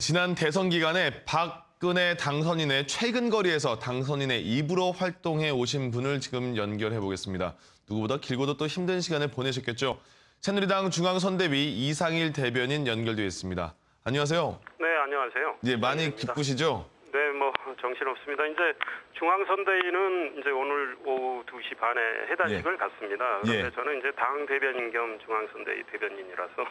지난 대선 기간에 박근혜 당선인의 최근 거리에서 당선인의 입으로 활동해 오신 분을 지금 연결해 보겠습니다. 누구보다 길고도 또 힘든 시간을 보내셨겠죠. 새누리당 중앙선대위 이상일 대변인 연결되어 있습니다. 안녕하세요. 네, 안녕하세요. 예, 많이 이상일입니다. 기쁘시죠? 네, 정신없습니다. 이제 중앙선대위는 이제 오늘 오후 2시 반에 해단식을 갔습니다. 그런데 저는 이제 당 대변인 겸 중앙선대위 대변인이라서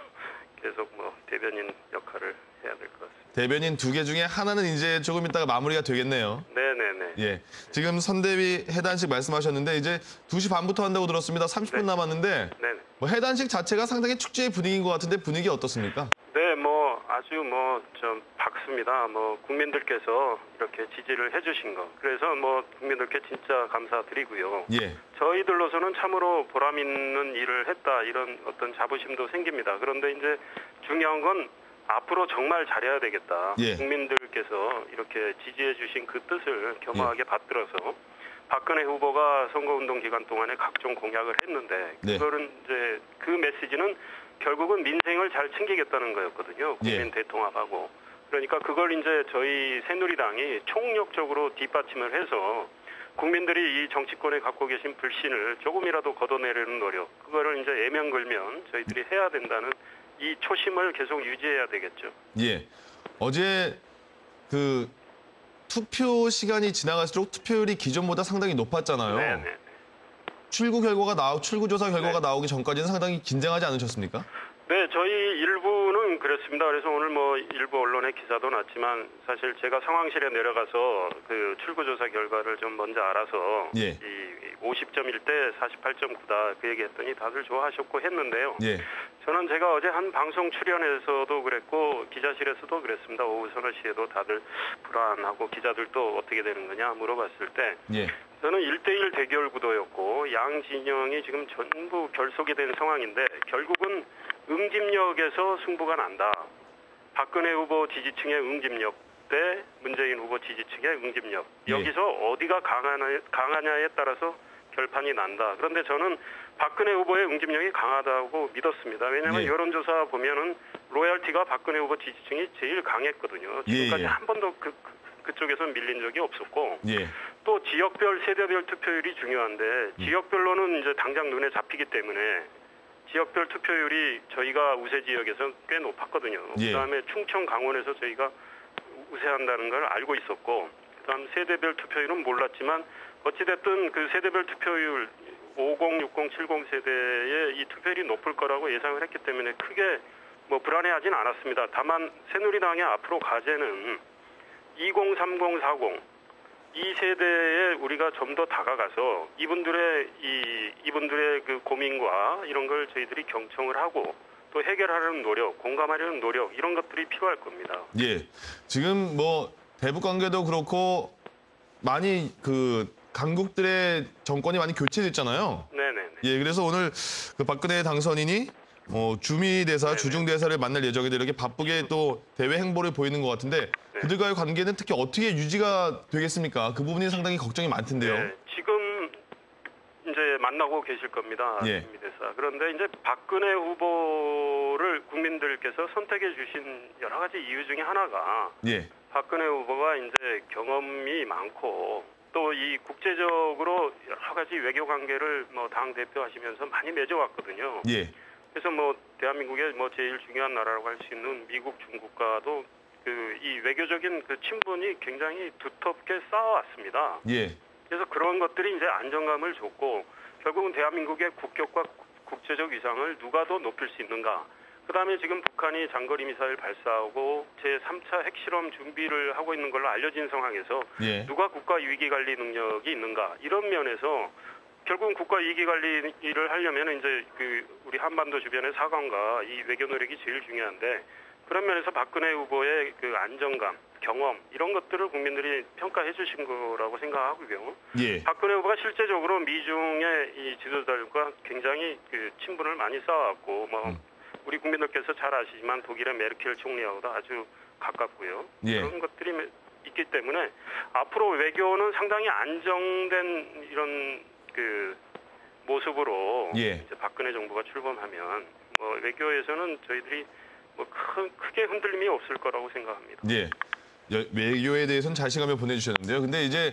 계속 대변인 역할을 해야 될 것 같습니다. 대변인 두 개 중에 하나는 이제 조금 있다가 마무리가 되겠네요. 네네네. 예, 지금 선대위 해단식 말씀하셨는데 이제 2시 반부터 한다고 들었습니다. 30분 남았는데 네네. 해단식 자체가 상당히 축제의 분위기인 것 같은데 분위기 어떻습니까? 네, 아주 좀 박수입니다. 국민들께서 이렇게 지지를 해주신 거. 그래서 국민들께 진짜 감사드리고요. 예. 저희들로서는 참으로 보람 있는 일을 했다 이런 어떤 자부심도 생깁니다. 그런데 이제 중요한 건 앞으로 정말 잘해야 되겠다. 예. 국민들께서 이렇게 지지해 주신 그 뜻을 겸허하게 받들어서 박근혜 후보가 선거운동 기간 동안에 각종 공약을 했는데 그거는 이제 그 메시지는 결국은 민생을 잘 챙기겠다는 거였거든요. 국민 대통합하고. 그러니까 그걸 이제 저희 새누리당이 총력적으로 뒷받침을 해서 국민들이 이 정치권에 갖고 계신 불신을 조금이라도 걷어내려는 노력, 그거를 이제 애명걸면 저희들이 해야 된다는 이 초심을 계속 유지해야 되겠죠. 예. 어제 그 투표 시간이 지나갈수록 투표율이 기존보다 상당히 높았잖아요. 네네. 출구조사 결과가 나오기 전까지는 상당히 긴장하지 않으셨습니까? 네, 저희 일부는 그랬습니다. 그래서 오늘 일부 언론에 기사도 났지만 사실 제가 상황실에 내려가서 그 출구조사 결과를 좀 먼저 알아서 이 50점일 때 48.9다 그 얘기했더니 다들 좋아하셨고 했는데요. 저는 제가 어제 한 방송 출연에서도 그랬고 기자실에서도 그랬습니다. 오후 서너 시에도 다들 불안하고 기자들도 어떻게 되는 거냐 물어봤을 때 저는 1대1 대결 구도였고 양 진영이 지금 전부 결속이 된 상황인데 결국은 응집력에서 승부가 난다. 박근혜 후보 지지층의 응집력 대 문재인 후보 지지층의 응집력. 여기서 어디가 강하냐에 따라서 결판이 난다. 그런데 저는 박근혜 후보의 응집력이 강하다고 믿었습니다. 왜냐하면 여론조사 보면은 로열티가 박근혜 후보 지지층이 제일 강했거든요. 지금까지 한 번도 그쪽에서 밀린 적이 없었고 또 지역별 세대별 투표율이 중요한데 지역별로는 이제 당장 눈에 잡히기 때문에 지역별 투표율이 저희가 우세 지역에서 꽤 높았거든요. 그다음에 충청, 강원에서 저희가 우세한다는 걸 알고 있었고 그다음 세대별 투표율은 몰랐지만 어찌됐든 그 세대별 투표율 50, 60, 70 세대의 이 투표율이 높을 거라고 예상을 했기 때문에 크게 불안해하진 않았습니다. 다만 새누리당의 앞으로 과제는 20, 30, 40 이 세대에 우리가 좀 더 다가가서 이분들의 그 고민과 이런 걸 저희들이 경청을 하고 또 해결하려는 노력, 공감하려는 노력 이런 것들이 필요할 겁니다. 지금 대북 관계도 그렇고 많이 강국들의 정권이 많이 교체됐잖아요. 네네. 그래서 오늘 그 박근혜 당선인이 주미 대사, 주중 대사를 만날 예정인데 이렇게 바쁘게 또 대외 행보를 보이는 것 같은데 그들과의 관계는 특히 어떻게 유지가 되겠습니까? 그 부분이 상당히 걱정이 많던데요. 지금 이제 만나고 계실 겁니다. 주미 대사. 그런데 이제 박근혜 후보를 국민들께서 선택해 주신 여러 가지 이유 중에 하나가 박근혜 후보가 이제 경험이 많고 또 이 국제적으로 여러 가지 외교 관계를 당 대표하시면서 많이 맺어왔거든요. 그래서 대한민국의 제일 중요한 나라라고 할 수 있는 미국, 중국과도 이 외교적인 그 친분이 굉장히 두텁게 쌓아왔습니다. 그래서 그런 것들이 이제 안정감을 줬고 결국은 대한민국의 국격과 국제적 위상을 누가 더 높일 수 있는가. 그다음에 지금 북한이 장거리 미사일 발사하고 제3차 핵실험 준비를 하고 있는 걸로 알려진 상황에서 누가 국가 위기관리 능력이 있는가. 이런 면에서 결국은 국가 위기관리를 하려면 이제 우리 한반도 주변의 사관과 이 외교 노력이 제일 중요한데 그런 면에서 박근혜 후보의 그 안정감, 경험 이런 것들을 국민들이 평가해 주신 거라고 생각하고요. 박근혜 후보가 실제적으로 미중의 이 지도자들과 굉장히 친분을 많이 쌓아왔고 우리 국민들께서 잘 아시지만 독일의 메르켈 총리하고도 아주 가깝고요. 그런 것들이 있기 때문에 앞으로 외교는 상당히 안정된 이런 모습으로 이제 박근혜 정부가 출범하면 외교에서는 저희들이 뭐 크게 흔들림이 없을 거라고 생각합니다. 예. 외교에 대해서는 자신감을 보내주셨는데요. 근데 이제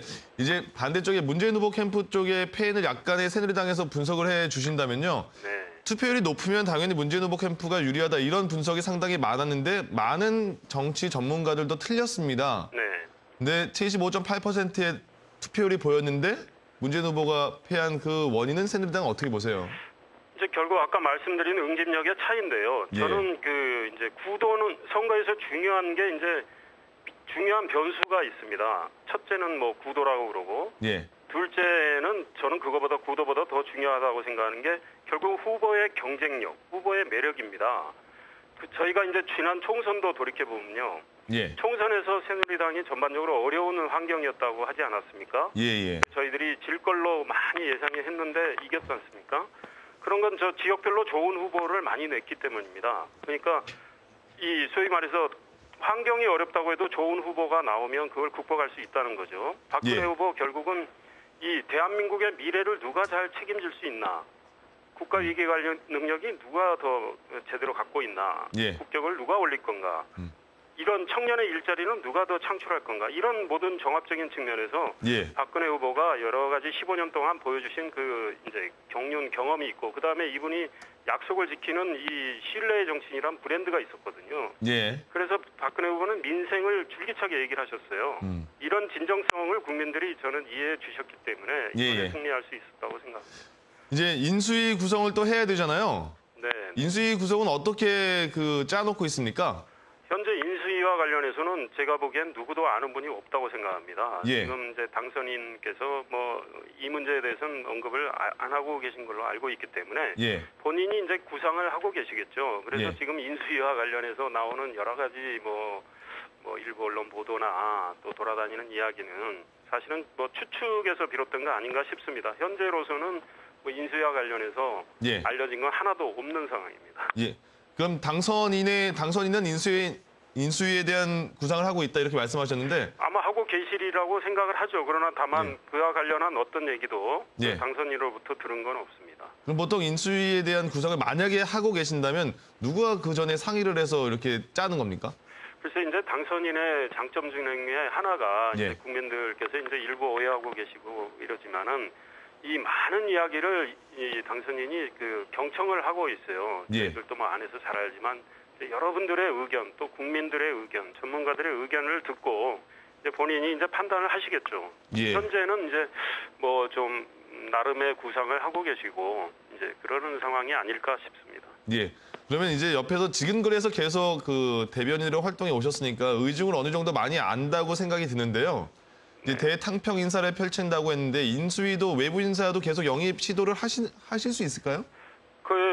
반대쪽에 문재인 후보 캠프 쪽의 패인을 약간의 새누리당에서 분석을 해 주신다면요. 네. 투표율이 높으면 당연히 문재인 후보 캠프가 유리하다 이런 분석이 상당히 많았는데 많은 정치 전문가들도 틀렸습니다. 네. 근데 75.8%의 투표율이 보였는데 문재인 후보가 패한 그 원인은 새누리당 어떻게 보세요? 이제 결국 아까 말씀드린 응집력의 차이인데요. 저는 이제 구도는 선거에서 중요한 게 이제 중요한 변수가 있습니다. 첫째는 뭐 구도라고 그러고, 둘째는 저는 그거보다 구도보다 더 중요하다고 생각하는 게 결국 후보의 경쟁력, 후보의 매력입니다. 저희가 이제 지난 총선도 돌이켜 보면요, 총선에서 새누리당이 전반적으로 어려운 환경이었다고 하지 않았습니까? 저희들이 질 걸로 많이 예상이 했는데 이겼지 않습니까? 그런 건 저 지역별로 좋은 후보를 많이 냈기 때문입니다. 그러니까 이 소위 말해서 환경이 어렵다고 해도 좋은 후보가 나오면 그걸 극복할 수 있다는 거죠. 박근혜 후보 결국은 이 대한민국의 미래를 누가 잘 책임질 수 있나, 국가 위기 관련 능력이 누가 더 제대로 갖고 있나, 국격을 누가 올릴 건가, 이런 청년의 일자리는 누가 더 창출할 건가, 이런 모든 종합적인 측면에서 박근혜 후보가 여러 가지 15년 동안 보여주신 그 이제 경험이 있고, 그 다음에 이분이 약속을 지키는 이 신뢰의 정신이란 브랜드가 있었거든요. 그래서 박근혜 후보는 민생을 줄기차게 얘기를 하셨어요. 이런 진정성을 국민들이 저는 이해해 주셨기 때문에 이번에 승리할 수 있었다고 생각합니다. 이제 인수위 구성을 또 해야 되잖아요. 네. 인수위 구성은 어떻게 짜놓고 있습니까? 현재 인수위와 관련해서는 제가 보기엔 누구도 아는 분이 없다고 생각합니다. 지금 이제 당선인께서 뭐 이 문제에 대해서는 언급을 안 하고 계신 걸로 알고 있기 때문에 본인이 이제 구상을 하고 계시겠죠. 그래서 지금 인수위와 관련해서 나오는 여러 가지 뭐 일부 언론 보도나 또 돌아다니는 이야기는 사실은 뭐 추측에서 비롯된 거 아닌가 싶습니다. 현재로서는 뭐 인수위와 관련해서 알려진 건 하나도 없는 상황입니다. 그럼 당선인은 인수위에 대한 구상을 하고 있다 이렇게 말씀하셨는데 아마 하고 계시리라고 생각을 하죠. 그러나 다만 그와 관련한 어떤 얘기도 당선인으로부터 들은 건 없습니다. 그럼 보통 인수위에 대한 구상을 만약에 하고 계신다면 누가 그 전에 상의를 해서 이렇게 짜는 겁니까? 글쎄 이제 당선인의 장점 중에 하나가 이제 국민들께서 이제 일부 오해하고 계시고 이러지만은 이 많은 이야기를 이 당선인이 경청을 하고 있어요. 저희들도 뭐 안에서 잘 알지만 여러분들의 의견, 또 국민들의 의견, 전문가들의 의견을 듣고 이제 본인이 이제 판단을 하시겠죠. 현재는 이제 뭐 좀 나름의 구상을 하고 계시고 이제 그러는 상황이 아닐까 싶습니다. 그러면 이제 옆에서 지근거리에서 계속 대변인으로 활동해 오셨으니까 의중을 어느 정도 많이 안다고 생각이 드는데요. 대탕평 인사를 펼친다고 했는데 인수위도 외부 인사도 계속 영입 시도를 하실 수 있을까요?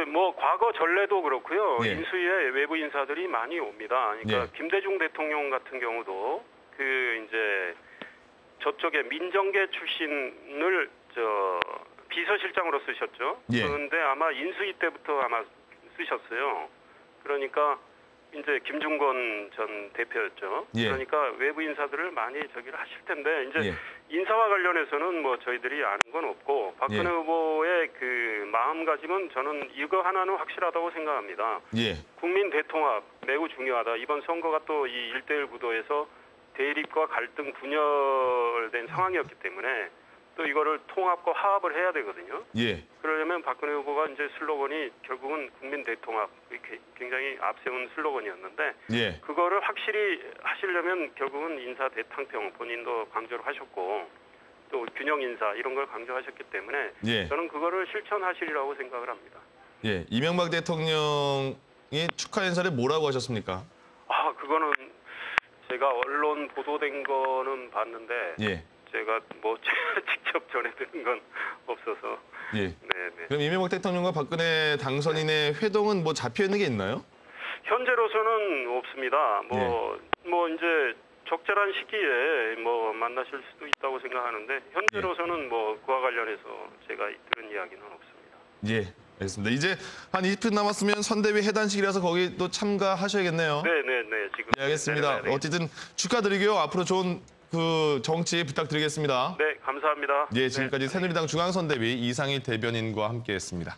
뭐 과거 전례도 그렇고요. 인수위에 외부 인사들이 많이 옵니다. 그러니까 김대중 대통령 같은 경우도 이제 저쪽에 민정계 출신을 비서실장으로 쓰셨죠. 그런데 아마 인수위 때부터 아마 쓰셨어요. 그러니까 이제 김중권 전 대표였죠. 그러니까 외부 인사들을 많이 저기를 하실 텐데 이제 인사와 관련해서는 뭐 저희들이 아는 건 없고 박근혜 후보의 그 마음가짐은 저는 이거 하나는 확실하다고 생각합니다. 국민 대통합 매우 중요하다. 이번 선거가 또 이 1대1 구도에서 대립과 갈등 분열된 상황이었기 때문에 또 이거를 통합과 화합을 해야 되거든요. 그러려면 박근혜 후보가 이제 슬로건이 결국은 국민 대통합, 굉장히 앞세운 슬로건이었는데 그거를 확실히 하시려면 결국은 인사 대탕평 본인도 강조를 하셨고 또 균형 인사 이런 걸 강조하셨기 때문에 저는 그거를 실천하시리라고 생각을 합니다. 이명박 대통령이 축하 인사를 뭐라고 하셨습니까? 그거는 제가 언론 보도된 거는 봤는데 제가 뭐 직접 전해드린 건 없어서. 그럼 이명박 대통령과 박근혜 당선인의 회동은 뭐 잡혀 있는 게 있나요? 현재로서는 없습니다. 뭐 이제 적절한 시기에 뭐 만나실 수도 있다고 생각하는데 현재로서는 뭐 그와 관련해서 제가 들은 이야기는 없습니다. 알겠습니다. 이제 한 20분 남았으면 선대위 해단식이라서 거기 또 참가하셔야겠네요. 지금. 알겠습니다. 어쨌든 축하드리고요. 앞으로 좋은 정치 부탁드리겠습니다. 감사합니다. 지금까지 새누리당 중앙선대위 이상희 대변인과 함께했습니다.